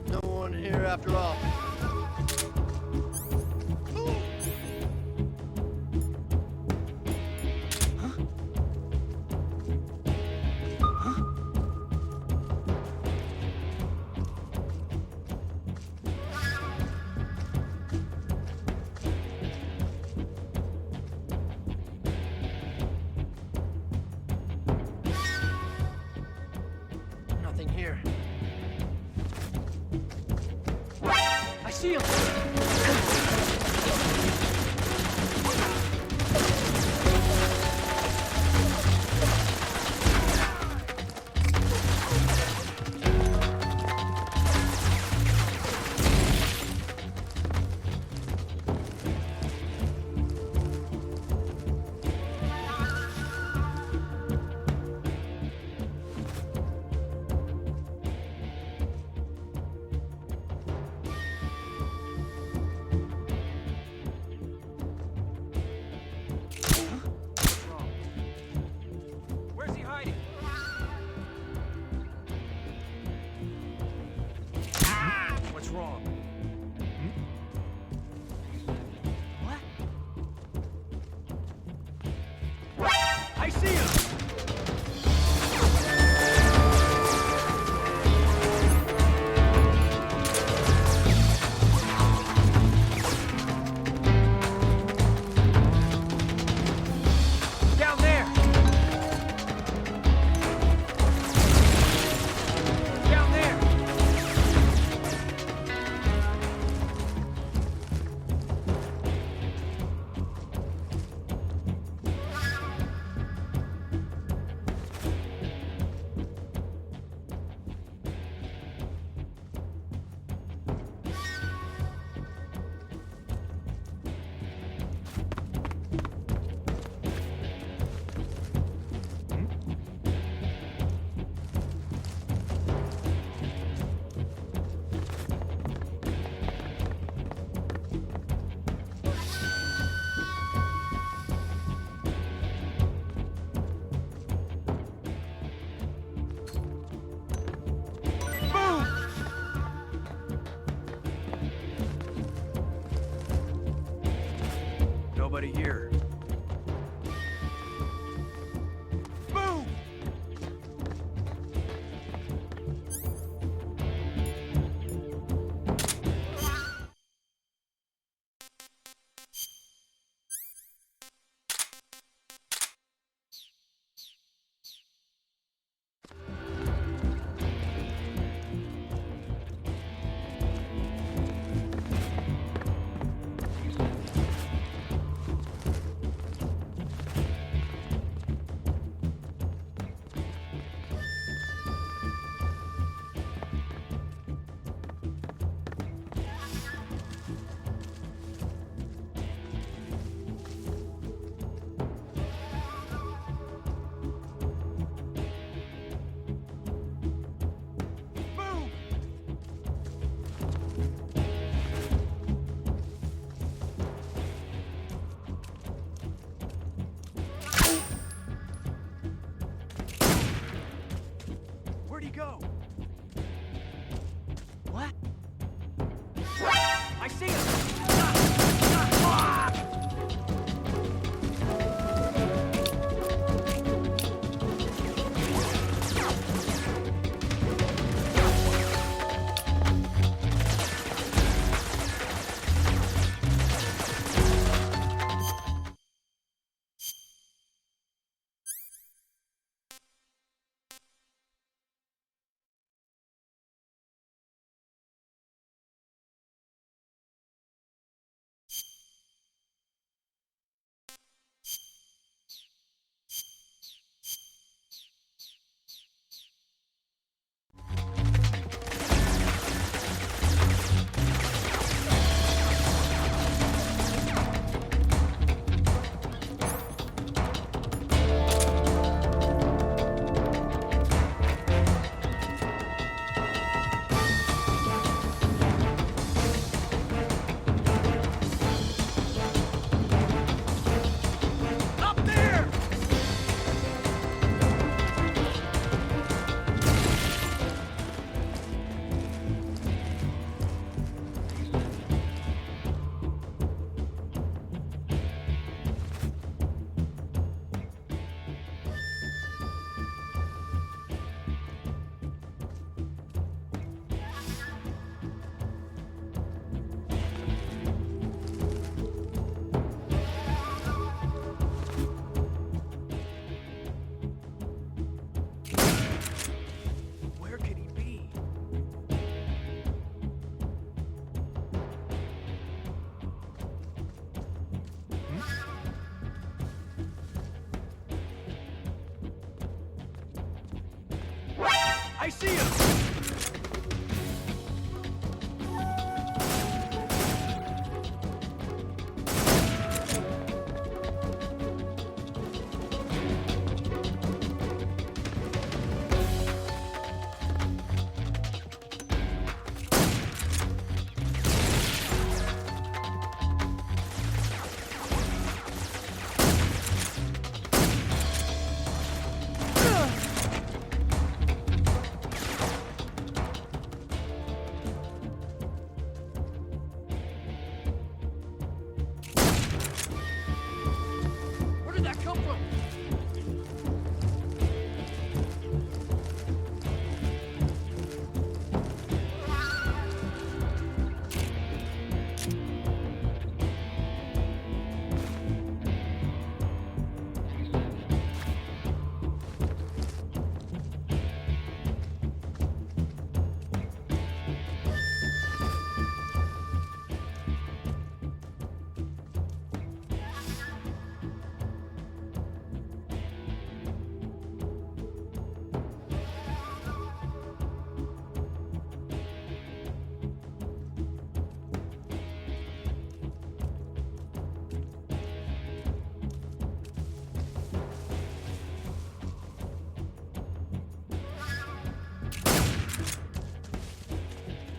No one here after all. Nothing here. I see him! Where's he hiding? What's wrong? What? I see him! Down there! Down there! Nobody here. Where'd he go? What? I see him! I see him! Where did that come from?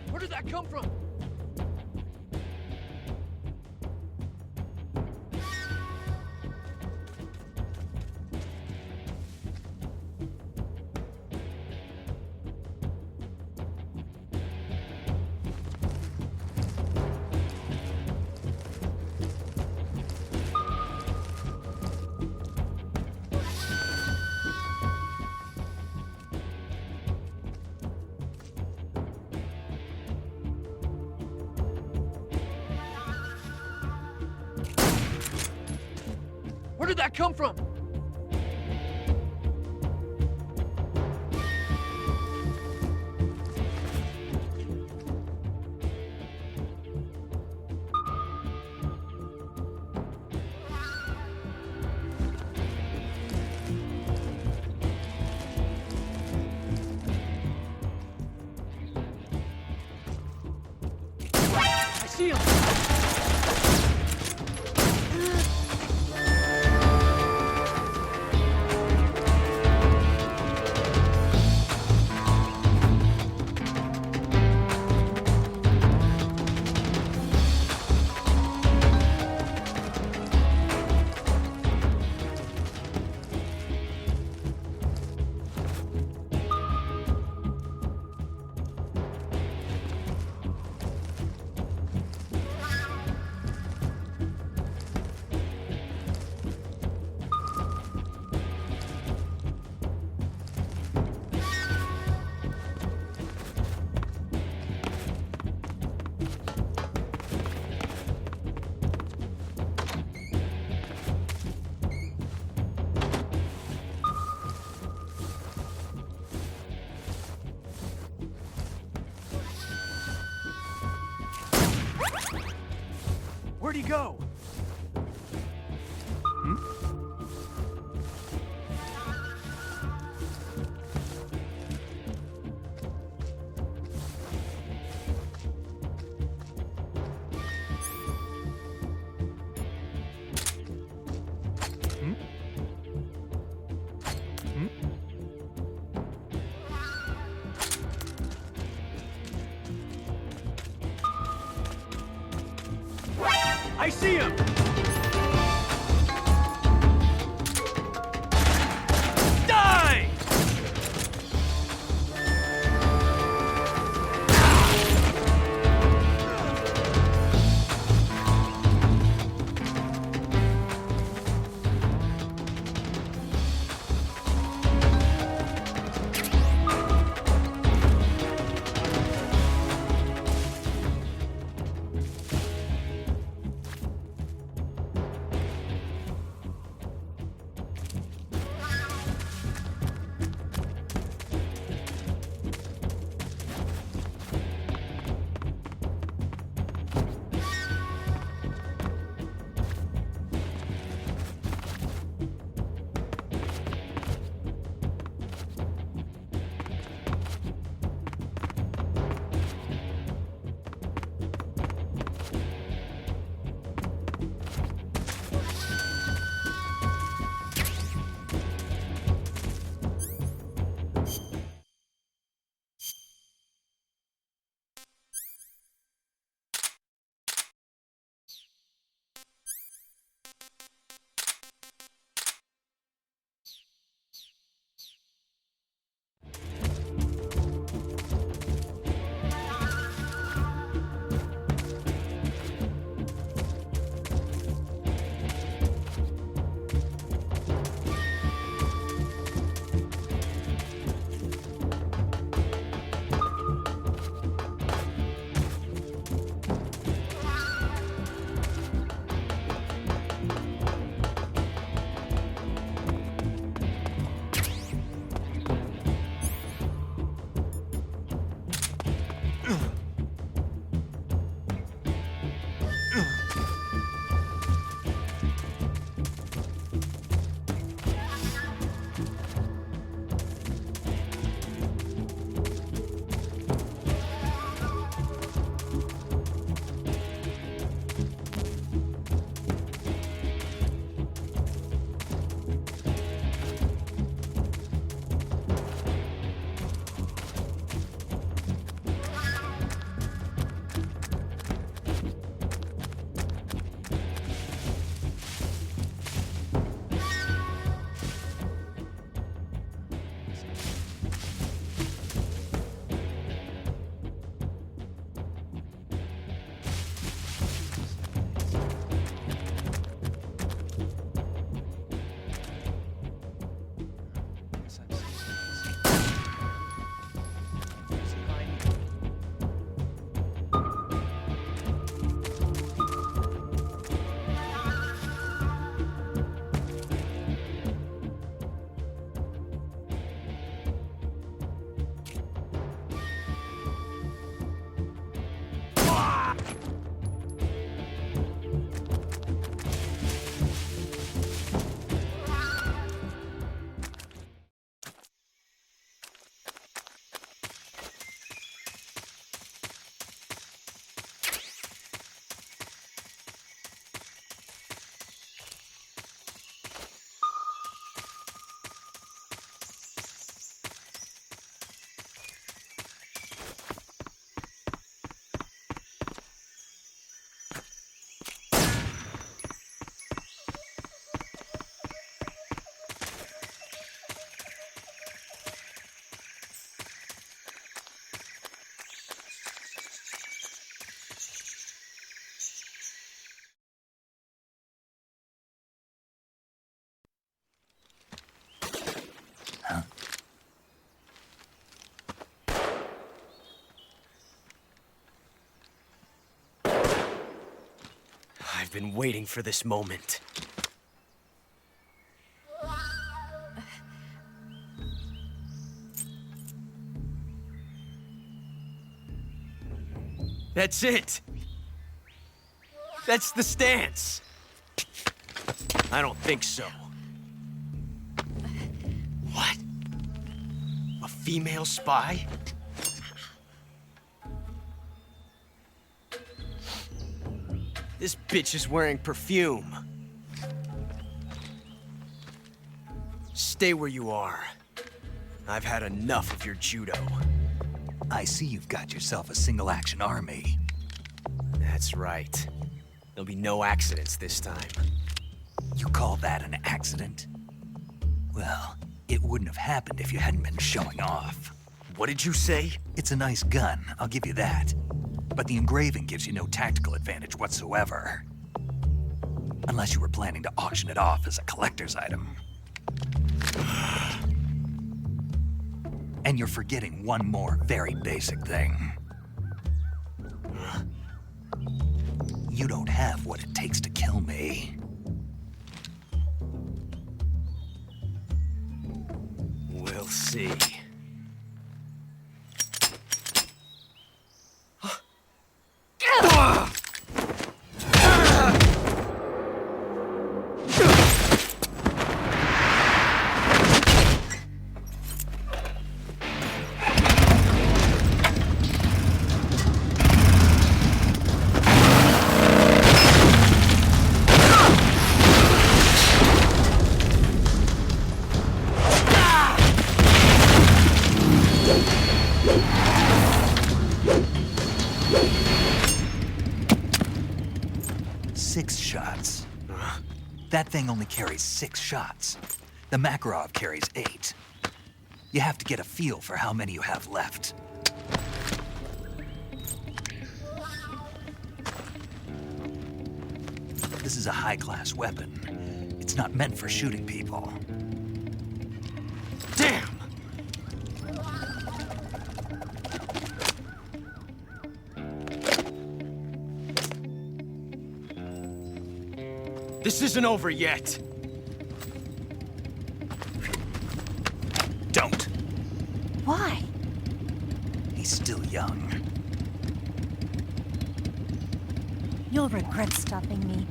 Where did that come from? Where did that come from? I see him! Where'd he go? I see him! Die! I've been waiting for this moment. That's it! That's the stance! I don't think so. What? A female spy? This bitch is wearing perfume. Stay where you are. I've had enough of your judo. I see you've got yourself a single-action army. That's right. There'll be no accidents this time. You call that an accident? Well, it wouldn't have happened if you hadn't been showing off. What did you say? It's a nice gun, I'll give you that. But the engraving gives you no tactical advantage whatsoever. Unless you were planning to auction it off as a collector's item. And you're forgetting one more very basic thing. You don't have what it takes to kill me. We'll see. That thing only carries 6 shots. The Makarov carries 8. You have to get a feel for how many you have left. This is a high-class weapon. It's not meant for shooting people. Damn! This isn't over yet. Don't. Why? He's still young. You'll regret stopping me.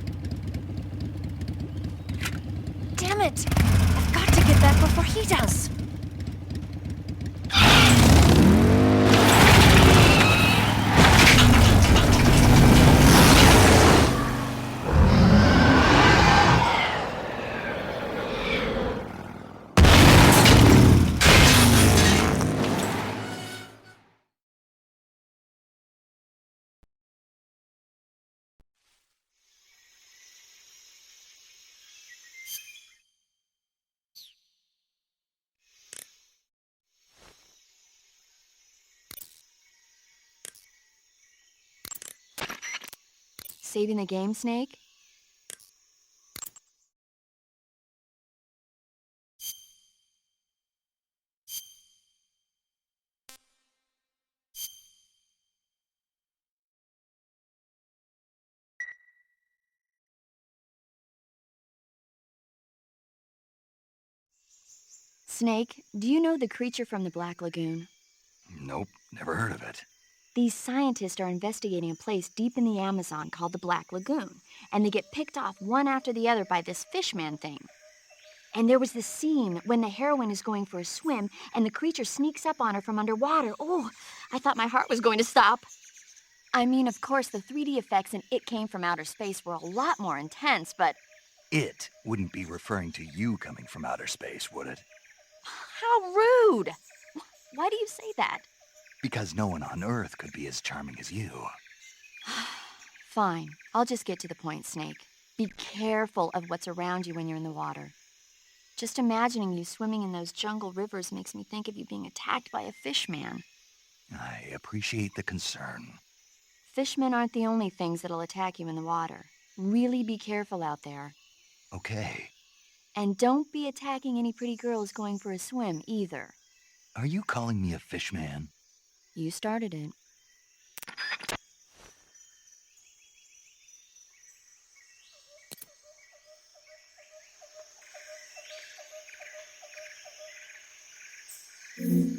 Damn it! I've got to get back before he does. Saving the game, Snake? Snake, do you know the creature from the Black Lagoon? Nope, never heard of it. These scientists are investigating a place deep in the Amazon called the Black Lagoon, and they get picked off one after the other by this fishman thing. And there was this scene when the heroine is going for a swim, and the creature sneaks up on her from underwater. Oh, I thought my heart was going to stop. I mean, of course, the 3D effects in It Came from Outer Space were a lot more intense, but... It wouldn't be referring to you coming from outer space, would it? How rude! Why do you say that? Because no one on Earth could be as charming as you. Fine. I'll just get to the point, Snake. Be careful of what's around you when you're in the water. Just imagining you swimming in those jungle rivers makes me think of you being attacked by a fishman. I appreciate the concern. Fishmen aren't the only things that'll attack you in the water. Really be careful out there. Okay. And don't be attacking any pretty girls going for a swim, either. Are you calling me a fishman? You started it. you.